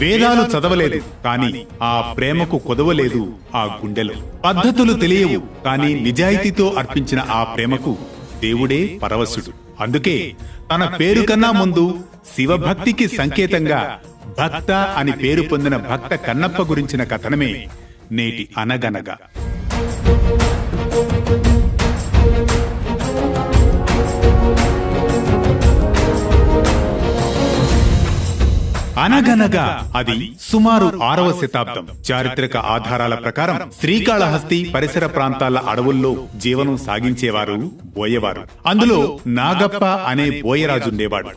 వేదాలు చదవలేదు కాని ఆ ప్రేమకు కొదవలేదు ఆ గుండెలో. పద్ధతులు తెలియవు కాని నిజాయితీతో అర్పించిన ఆ ప్రేమకు దేవుడే పరవశుడు. అందుకే తన పేరు కన్నా ముందు శివభక్తికి సంకేతంగా భక్త అని పేరు పొందిన భక్త కన్నప్ప గురించిన కథనమే నేటి అనగనగా. అనగనగా అది సుమారు 6వ శతాబ్దం. చారిత్రక ఆధారాల ప్రకారం శ్రీకాళహస్తి పరిసర ప్రాంతాల అడవుల్లో జీవనం సాగించేవారు బోయవారు. అందులో నాగప్ప అనే బోయరాజుండేవాడు.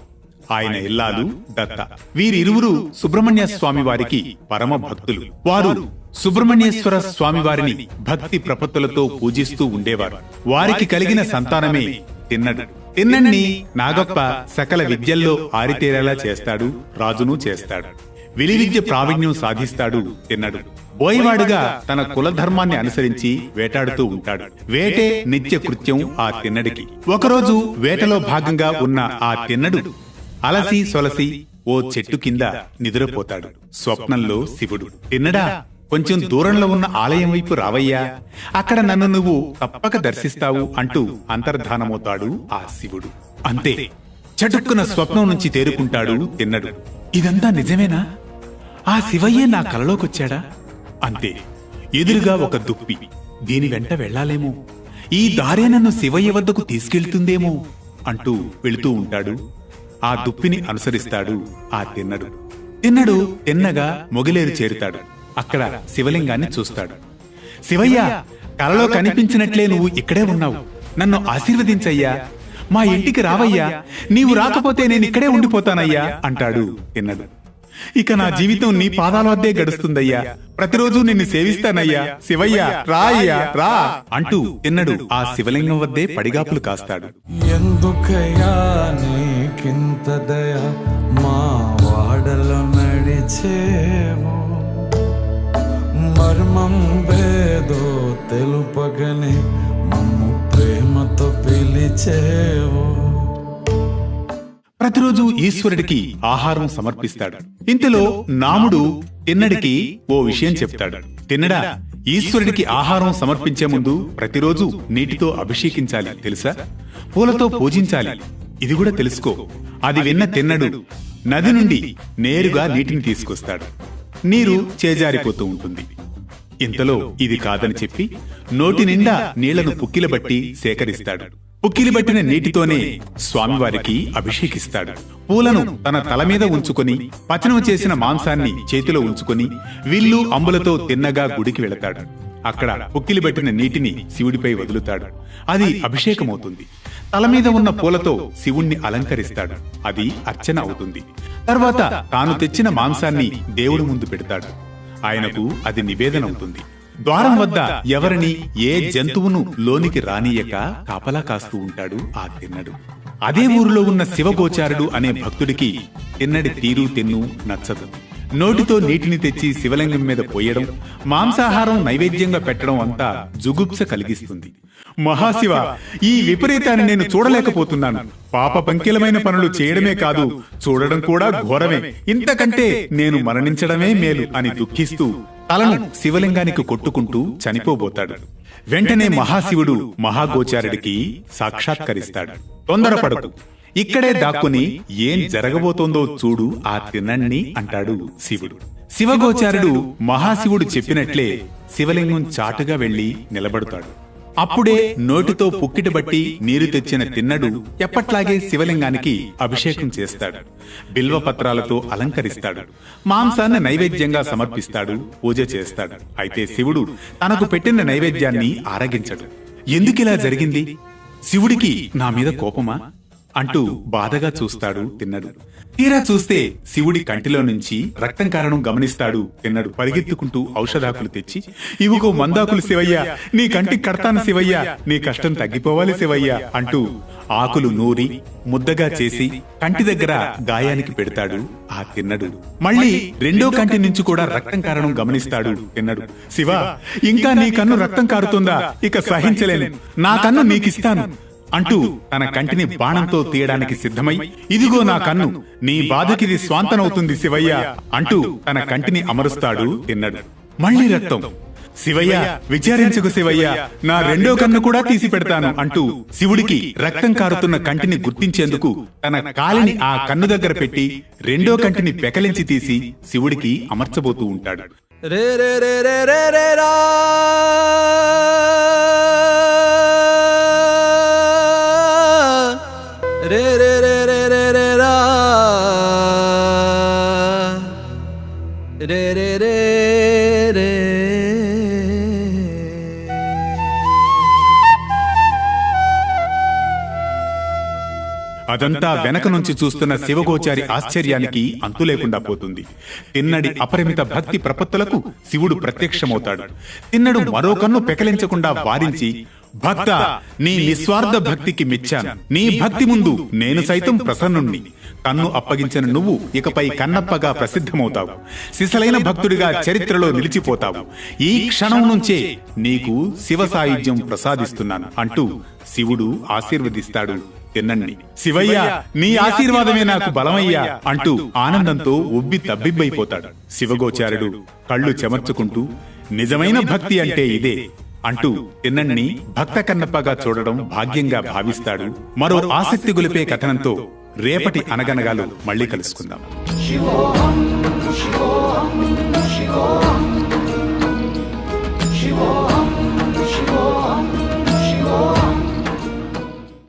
ఆయన ఇల్లాలు దత్త. వీరిరువురు సుబ్రహ్మణ్య స్వామి వారికి పరమ భక్తులు. వారు సుబ్రహ్మణ్యేశ్వర స్వామివారిని భక్తి ప్రపత్తులతో పూజిస్తూ ఉండేవారు. వారికి కలిగిన సంతానమే తిన్నడు. తిన్నణ్ణి నాగప్ప సకల విద్యల్లో ఆరితేరేలా చేస్తాడు, రాజును చేస్తాడు. విలువిద్య ప్రావీణ్యం సాధిస్తాడు తిన్నడు. బోయవాడుగా తన కులధర్మాన్ని అనుసరించి వేటాడుతూ ఉంటాడు. వేటే నిత్య కృత్యం ఆ తిన్నడికి. ఒకరోజు వేటలో భాగంగా ఉన్న ఆ తిన్నడు అలసి సొలసి ఓ చెట్టు కింద నిద్రపోతాడు. స్వప్నంలో శివుడు, తిన్నడా కొంచెం దూరంలో ఉన్న ఆలయం వైపు రావయ్యా, అక్కడ నన్ను నువ్వు తప్పక దర్శిస్తావు అంటూ అంతర్ధానమవుతాడు ఆ శివుడు. అంతే, చటుక్కున స్వప్నం నుంచి తేరుకుంటాడు తిన్నడు. ఇదంతా నిజమేనా? ఆ శివయ్యే నా కలలోకొచ్చాడా? అంతే, ఎదురుగా ఒక దుప్పి. దీని వెంట వెళ్లాలేమో, ఈ దారే నన్ను శివయ్య వద్దకు తీసుకెళ్తుందేమో అంటూ వెళుతూ ఉంటాడు. ఆ దుప్పిని అనుసరిస్తాడు ఆ తిన్నడు. తిన్నడు తిన్నగా మొగిలేరు చేరుతాడు. అక్కడ శివలింగాన్ని చూస్తాడు. శివయ్య, కలలో కనిపించినట్లే నువ్వు ఇక్కడే ఉన్నావు. నన్ను ఆశీర్వదించయ్యా, మా ఇంటికి రావయ్యా, నీవు రాకపోతే నేను ఇక్కడే ఉండిపోతానయ్యా అంటాడు తిన్నడు. ఇక నా జీవితం నీ పాదాల వద్దే గడుస్తుందయ్యా, ప్రతిరోజు నిన్ను సేవిస్తానయ్యా, శివయ్య రా అయ్యా రా అంటూ తిన్నడు ఆ శివలింగం వద్దే పడిగాపులు కాస్తాడు. ఎందుకయ్యా నీకింత దయ, మా వాడలో నడిచేవో, మర్మం వేదో తెలుపగని మమ్ము ప్రేమతో పిలిచేవో. ప్రతిరోజు ఈశ్వరుడికి ఆహారం సమర్పిస్తాడు. ఇంతలో నాముడు తిన్నడికి ఓ విషయం చెప్తాడు. తిన్నడా, ఈశ్వరుడికి ఆహారం సమర్పించే ముందు ప్రతిరోజు నీటితో అభిషేకించాలి తెలుసా? పూలతో పూజించాలి, ఇది కూడా తెలుసుకో. అది విన్న తిన్నడు నది నుండి నేరుగా నీటిని తీసుకొస్తాడు. నీరు చేజారిపోతూ ఉంటుంది. ఇంతలో ఇది కాదని చెప్పి నోటి నిండా నీళ్లను పుక్కిలబట్టి సేకరిస్తాడు. పుక్కిలిబట్టిన నీటితోనే స్వామివారికి అభిషేకిస్తాడు. పూలను తన తల మీద ఉంచుకొని, పచనం చేసిన మాంసాన్ని చేతిలో ఉంచుకొని, విల్లు అంబులతో తిన్నగా గుడికి వెళతాడు. అక్కడ పుక్కిలిబట్టిన నీటిని శివుడిపై వదులుతాడు. అది అభిషేకమవుతుంది. తల మీద ఉన్న పూలతో శివుణ్ణి అలంకరిస్తాడు. అది అర్చన అవుతుంది. తర్వాత తాను తెచ్చిన మాంసాన్ని దేవుడి ముందు పెడతాడు. ఆయనకు అది నివేదన అవుతుంది. ద్వారం వద్ద ఎవరిని ఏ జంతువును లోనికి రానియక కాపలా కాస్తూ ఉంటాడు ఆ తిన్నడు. అదే ఊరిలో ఉన్న శివగోచారుడు అనే భక్తుడికి తిన్నడి తీరు తెన్ను నచ్చదు. నోటితో నీటిని తెచ్చి శివలింగం మీద పోయడం, మాంసాహారం నైవేద్యంగా పెట్టడం అంతా జుగుప్స కలిగిస్తుంది. మహాశివ, ఈ విపరీతాన్ని నేను చూడలేకపోతున్నాను. పాప పంకిలమైన పనులు చేయడమే కాదు, చూడడం కూడా ఘోరమే. ఇంతకంటే నేను మరణించడమే మేలు అని దుఃఖిస్తూ తలను శివలింగానికి కొట్టుకుంటూ చనిపోబోతాడు. వెంటనే మహాశివుడు మహాగోచారుడికి సాక్షాత్కరిస్తాడు. తొందరపడకు, ఇక్కడే దాక్కుని ఏం జరగబోతోందో చూడు ఆ తిన్నణ్ణి అంటాడు శివుడు. శివగోచారుడు మహాశివుడు చెప్పినట్లే శివలింగం చాటుగా వెళ్లి నిలబడతాడు. అప్పుడే నోటితో పుక్కిటి బట్టి నీరు తెచ్చిన తిన్నడు ఎప్పట్లాగే శివలింగానికి అభిషేకం చేస్తాడు. బిల్వపత్రాలతో అలంకరిస్తాడు. మాంసాన్ని నైవేద్యంగా సమర్పిస్తాడు, పూజ చేస్తాడు. అయితే శివుడు తనకు పెట్టిన నైవేద్యాన్ని ఆరగించడు. ఎందుకిలా జరిగింది? శివుడికి నా మీద కోపమా అంటూ బాధగా చూస్తాడు తిన్నడు. తీరా చూస్తే శివుడి కంటిలో నుంచి రక్తం కారణం గమనిస్తాడు తిన్నడు. పరిగెత్తుకుంటూ ఔషధాకులు తెచ్చి, ఇవిగో మందాకులు శివయ్య, నీ కంటికి కడతాను శివయ్య, నీ కష్టం తగ్గిపోవాలి శివయ్య అంటూ ఆకులు నూరి ముద్దగా చేసి కంటి దగ్గర గాయానికి పెడతాడు ఆ తిన్నడు. మళ్ళీ రెండో కంటి నుంచి కూడా రక్తం కారణం గమనిస్తాడు తిన్నడు. శివ, ఇంకా నీ కన్ను రక్తం కారుతుందా? ఇక సహించలేను, నా కన్ను నీకిస్తాను, అంటూ తన కంటిని బాణంతో తీయడానికి సిద్ధమై, ఇదిగో నా కన్ను, నీ బాధకిది స్వాంతనవుతుంది శివయ్య అంటూ తన కంటిని అమరుస్తాడు తిన్నడు. మళ్లీ రక్తం. శివయ్య, విచారించుకు శివయ్య, నా రెండో కన్ను కూడా తీసి పెడతాను అంటూ శివుడికి రక్తం కారుతున్న కంటిని గుర్తించేందుకు తన కాలిని ఆ కన్ను దగ్గర పెట్టి రెండో కంటిని పెకలించి తీసి శివుడికి అమర్చబోతూ ఉంటాడు. రే రే రే రే రే రే రా రే రే రే రే రే రే రా రే రే రే రే. అదంతా వెనక నుంచి చూస్తున్న శివగోచారి ఆశ్చర్యానికి అంతు లేకుండా పోతుంది. తిన్నడి అపరిమిత భక్తి ప్రపత్తులకు శివుడు ప్రత్యక్షమవుతాడు. తిన్నడు మరో కన్ను పెకలించకుండా వారించి, భక్త, నీ నిస్వార్థ భక్తికి మెచ్చాను. నీ భక్తి ముందు నేను సైతం ప్రసన్నుణ్ణి. కన్ను అప్పగించిన నువ్వు ఇకపై కన్నప్పగా ప్రసిద్ధమవుతావు. సిసలైన భక్తుడిగా చరిత్రలో నిలిచిపోతావు. ఈ క్షణం నుంచే నీకు శివ సాయుధ్యం ప్రసాదిస్తున్నాను అంటూ శివుడు ఆశీర్వదిస్తాడు తిన్నణ్ణి. శివయ్య, నీ ఆశీర్వాదమే నాకు బలమయ్యా అంటూ ఆనందంతో ఉబ్బి తబ్బిబ్బైపోతాడు. శివగోచారుడు కళ్ళు చెమర్చుకుంటూ, నిజమైన భక్తి అంటే ఇదే అంటూ తిన్నణ్ణి భక్త కన్నప్పగా చూడడం భాగ్యంగా భావిస్తాడు. మరో ఆసక్తి గొలిపే కథనంతో రేపటి అనగనగాలు మళ్ళీ కలుసుకుందాం. శివోహం శివోహం శివోహం శివోహం